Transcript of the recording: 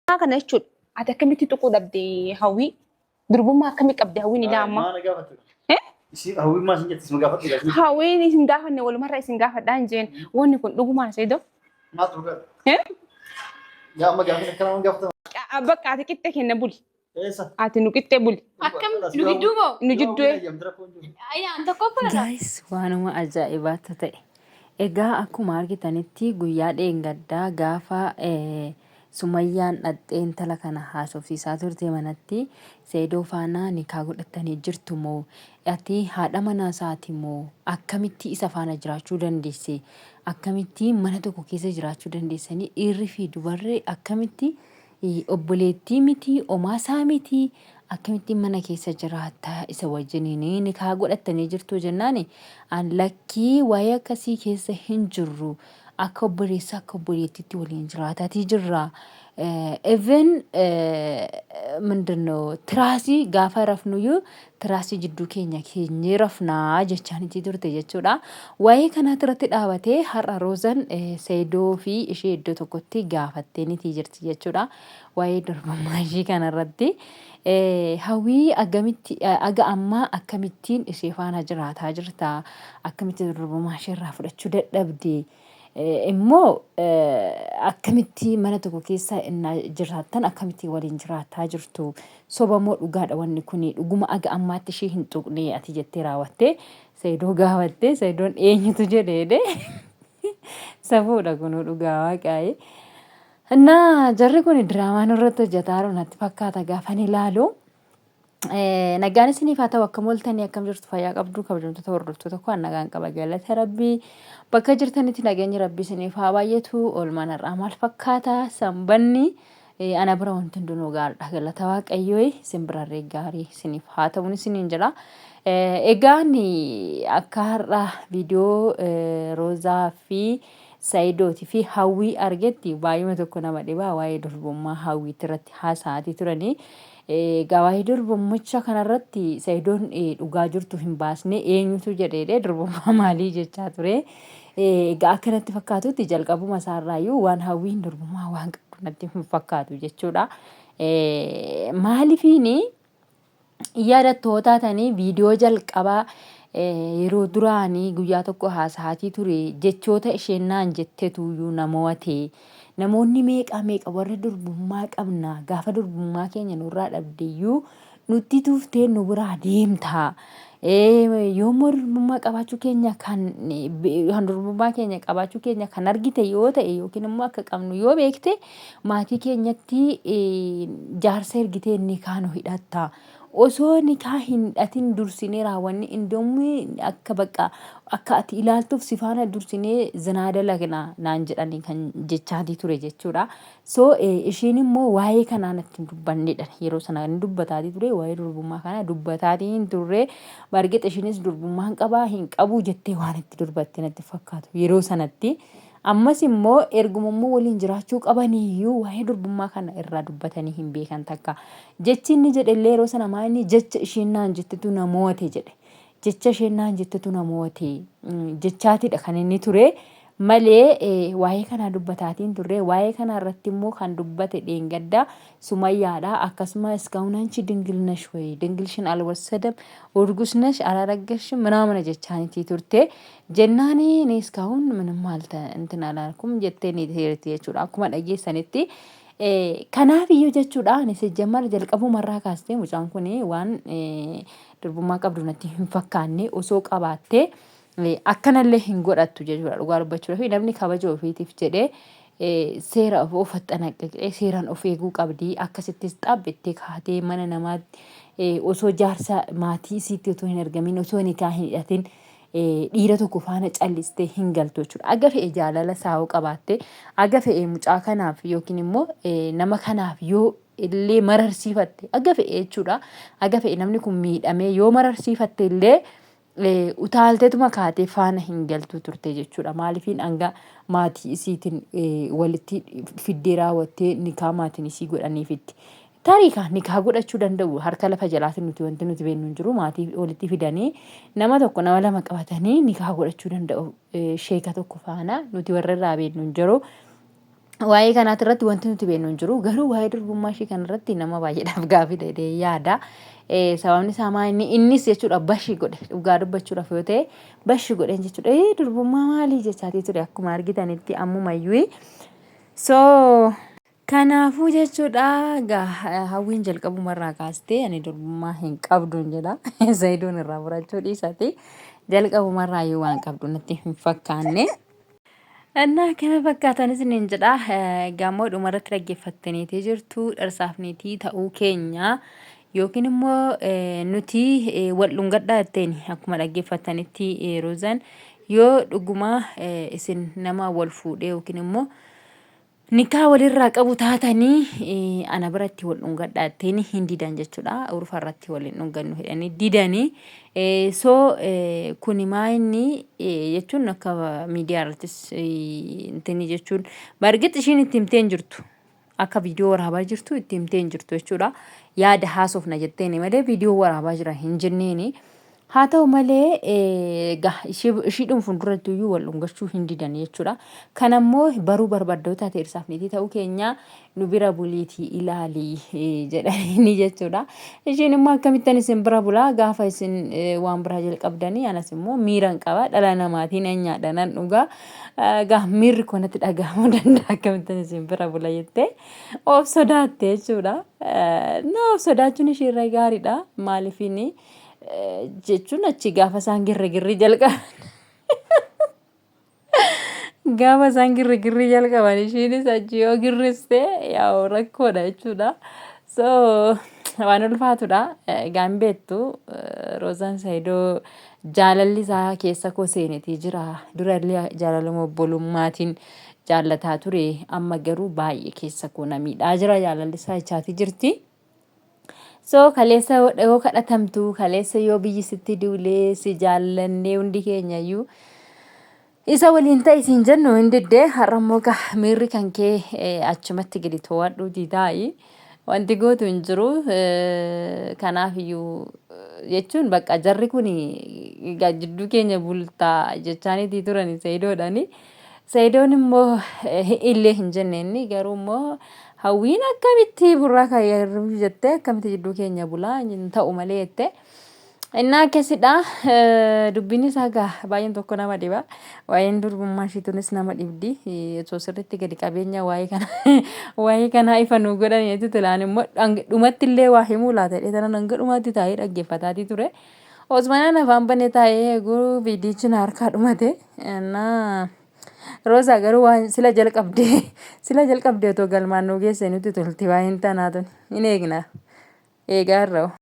kana jechuudha. Ati akkamitti tuquu dhabdee hawwii? Durbummaa akkamii qabdi hawwiin ilaa amma? Isin hawwiin maal jettis ma gaafadhu gaafii? Hawwiin isin gaafanne walumarra isin gaafadhaa hin jeen. Wanni kun dhugumaan Sayidon? Maal dhugaa? Yaa amma gaafii akkana waan gaafatamu. Bakka ati qixxee kenna buli. Eessa? Ati nu qixxee buli. Akkam nu gidduu moo? Nu jidduu. Ayaan tokko fara. Guys, waanuma ajaa'ibaatu ta'e. Egaa akkuma argitanitti guyyaa dheengaddaa gaafa Sumayyaan dhattee intala kana haasofsiisaa turte manatti Sayidoo faana nikaa godhattanii jirtu moo ati haadha manaa isaati moo akkamitti isa faana jiraachuu dandeesse akkamitti mana tokko keessa jiraachuu dandeessanii dhiirri fi dubarri akkamitti obboleettii miti omaasaa miti akkamitti mana keessa jiraata isa wajjiniin nikaa godhattanii jirtu jennaani an lakkii waa'ee akkasii keessa hin jirru. Akka obboleessa akka obboleettiitti waliin jiraataatii jirra. Even ምንድነው tiraasii gaafa rafnuyyuu tiraasii jidduu keenya rafnaa jechaanitti turte jechuudha. Waa'ee kanatti irratti dhaabatee har'a Roozan Sayidoo fi ishee iddoo tokkotti gaafattee nitii jirti jechuudha. Waa'ee durbummaa ishee kanarratti hawwii aga ammaa akkamittiin ishee faana jiraataa jirta akkamitti durbummaa ishee irraa fudhachuu dadhabde. Immoo akkamitti mana tokko keessa jiraattan akkamitti waliin jiraataa jirtu soba moo dhugaadha wanni kuni dhuguma aga ammaatti ishee hin tuqne ati jettee raawwattee Sayidoo gaafattee Sayidoon eenyutu jedheede safuudha kun dhugaa waaqaa'e. Innaa jarri kun diraamaan irratti hojjetaa jiru natti fakkaata gaafan ilaalu. Nagaan isiniif haa ta'u akkam ooltanii akkam jirtu fayyaa qabdu kabajamtoota hordoftoota koo nagaan qaba galata rabbii bakka jirtanitti nageenyi rabbii isiniif haa baay'atu oolmaan har'aa maal fakkaata sanbanni ana bira wanti hundinuu gaariidha galata waaqayyoo isin birarree gaarii isiniif haa ta'uun isiniin jira. Egaan akka har'a viidiyoo Roozaa fi Sayidootii fi hawwii argetti baay'uma tokko nama dhibaa waa'ee durbummaa hawwiitti irratti haasa'atii turanii. Gawaayee durbummicha kanarratti Sayidoon dhugaa jirtu hin baasne eenyutu jedhee durbummaa maalii jechaa ture. Egaa akkanatti fakkaatutti jalqabuma isaarraayyuu waan hawwiin durbummaa waan qabdu natti hin fakkaatu jechuudha. Maaliifiini yaadattootaatanii viidiyoo jalqabaa yeroo duraanii guyyaa tokko haasa'atii ture jechoota isheen naan jetteetuyyuu namoota namoonni meeqa warra durbummaa qabna gaafa durbummaa keenya nurraa dhabdeeyyuu nutti tuuftee nu biraa deemtaa. Yoommoo durbummaa qabaachuu keenya kan durbummaa keenya qabaachuu keenya kan argite yoo ta'e yookiin immoo akka qabnu yoo beekte maatii keenyatti jaarsa ergitee nikaa nu hidhatta. Osoo nikaa hin hidhatin dursinee raawwanni indoomii akka bakka akka ati ilaaltuuf si faana dursinee zinaa dalagnaa naan jedhanii kan jechaatii ture jechuudha. So ishiin immoo waa'ee kanaa natti hin dubbannedha yeroo sana inni dubbataatii ture waa'ee durbummaa kana dubbataatii hin turre bargeexa ishiinis durbummaa hin qabaa hin qabu jettee waan itti dubbatte natti fakkaatu yeroo sanatti. Ammas immoo ergumammoo waliin jiraachuu qabaniyyuu waa'ee durbummaa kana irraa dubbatanii hin beekan takka. Jechi inni jedhellee yeroo sana maali jecha isheen naan jettetu namoote jedhe. Jecha isheen naan jettetu namoote jechaatidha kan inni ture. Malee waa'ee kanaa dubbataatiin turre waa'ee kanaa irratti immoo kan dubbate dheengaddaa Sumayyaadha akkasumas gaa'unaanchi dingilnash wayi dingilshin alwasadam urgusnash alaraggash ምናምን jechaanitii turte jennaani nees gaa'uun ምንም ማለት እንትን አላልኩም jettee ni teerti jechuudha akkuma dhageessanitti. Kanaaf iyyuu jechuudha ani sejjamar jalqabumarraa kaastee mucaan kun waan durbummaa qabdu natti hin fakkaanne osoo qabaattee akkanallee hin godhattu jechuudha dhugaa dubbachuudhaaf namni kabaja ofiitiif jedhee seera of xanaqqee seeraan of eeguu qabdi akkasittis dhaabbattee kaatee mana namaatti osoo jaarsa maatii isiitti otoo hin argamin osoo nikaa hin hidhatin dhiira tokko faana callistee hin galtu jechuudha. Aga fe'ee jaalala saawuu qabaatte aga fe'ee mucaa kanaaf yookiin immoo nama kanaaf yoo illee mararsiifatte aga fe'ee jechuudha. Aga fe'ee namni kun miidhamee yoo mararsiifatte illee utaalteetuma kaatee faana hin galtu turte jechuudha. Maaliifiin hanga maatii isiitiin walitti fiddee raawwattee nikaa maatiin isii godhaniifitti. Taariikaa nikaa godhachuu danda'u harka lafa jalaatiin nuti wanti nuti beeknu hin jiru maatii walitti fidanii nama tokko nama lama qabatanii nikaa godhachuu danda'u sheeka tokko faana nuti warra irraa beeknu hin jiru. waa'ee kanaati irratti wanti nuti beeknu hin jiru. Garuu waa'ee durbummaa ishee kanarratti nama baay'eedhaaf gaaffii ta'ee yaada. Sababni isaa innis jechuudha bashi godhe dhugaa dubbachuudhaaf yoo ta'e bashi godhe jechuudha. Durbummaa maalii jechaatii ture akkuma argitanitti ammumayyuu. So kanaafuu jechuudha hawwiin jalqabumarraa kaastee ani durbummaa hin qabduun jedha. Sayidoon irraa furachuu dhiisati jalqabumarraa yoo waan qabdu natti hin fakkaanne. Annaa kana fakkaatanis niin jedha. Gaammoo dhumarratti dhaggeeffattaniitii jirtu dharsaafniitii ta'uu keenya yookiin immoo nuti wal dhungadhaa jetteen akkuma dhaggeeffattanitti Roozaan yoo dhuguma isin nama wal fuudhee yookiin immoo nikaa walirraa qabu taatanii ana biratti wal dhungadhaa jetteen hin didan jechuudha. Urfarratti waliin dhungannu jedhanii didanii. So kuni maayinni jechuun akka miidiyaa irrattis intini jechuun bargit ishiin itti himteen jirtu akka viidiyoo waraabaa jirtu itti himteen jirtu jechuudha. Yaada haasofna jetteeni malee viidiyoo waraabaa jira hin jenneeni. Haa ta'u malee ishiidhuma fuuldurattiyyuu wal dhungachuu hin didan jechuudha. Kanammoo baruu barbaaddota teersaafniitii ta'uu keenya nu bira buliitii ilaalii jedhanii jechuudha. Ishiin immoo akkamittan isin bira bulaa gaafa isin waan biraa jalqabdanii anas immoo miiran qaba dhala namaatiin nyaadha nan dhugaa. Miirri kunatti dhagahamuu danda'a akkamittan isin bira bula jettee of sodaatte jechuudha. Of sodaachuun ishiirra gaariidha. Maaliifini jechuun achi gaafa isaan girri jalqaban gaafa isaan girri jalqaban ishiinis achi yoo girriste yaa rakkoodha jechuudha. So waan ulfaatudha. Gaan beektu Roozaan Sayidoo jaalalli isaa keessa koo seenetii jira. Durallee jaalalama obbolummaatiin jaallataa ture. Amma garuu baay'ee keessa koo na miidhaa jira. Jaalalli isaa ichaatii jirti. So kaleessa yoo kadhatamtu kaleessa yoo biyyi sitti duulee si jaallannee hundi keenyayyuu isa waliin ta'e siin jennu hin diddee har'ammoo miirri kan kee achumatti gadi to'adhuutii taa'i. Wanti gootu hin jiru. Kanaafiyyuu jechuun bakka jarri kun jidduu keenya bultaa jechaaniitii turani Sayidoodhani. Sayidoon immoo illee hin jenneenni garuu immoo hawwiin akkamitti burraa kaayaruu jettee akkamitti jidduu keenya bulaa hin ta'u malee jettee. Innaa akkasidha. Dubbiin isaa baay'een tokko nama dhiba. Waa'een durbummaa ishiitunis nama dhibdi. Osoo sirriitti gadi qabeenya waa'ee kanaa ifa nu godhaniitu tulaan immoo dhumatti illee waa himuu laata jedhee tanan hanga dhumaatti taa'ee dhaggeeffataatii ture. Osmanaan afaan banee taa'ee eeguu viidiyichi na harkaa dhumate. Roozaa garuu waan sila jalqabdee otoo galmaan nu geesse nuti tolti waa hin tanaatun hin eegna. Eegaa irra.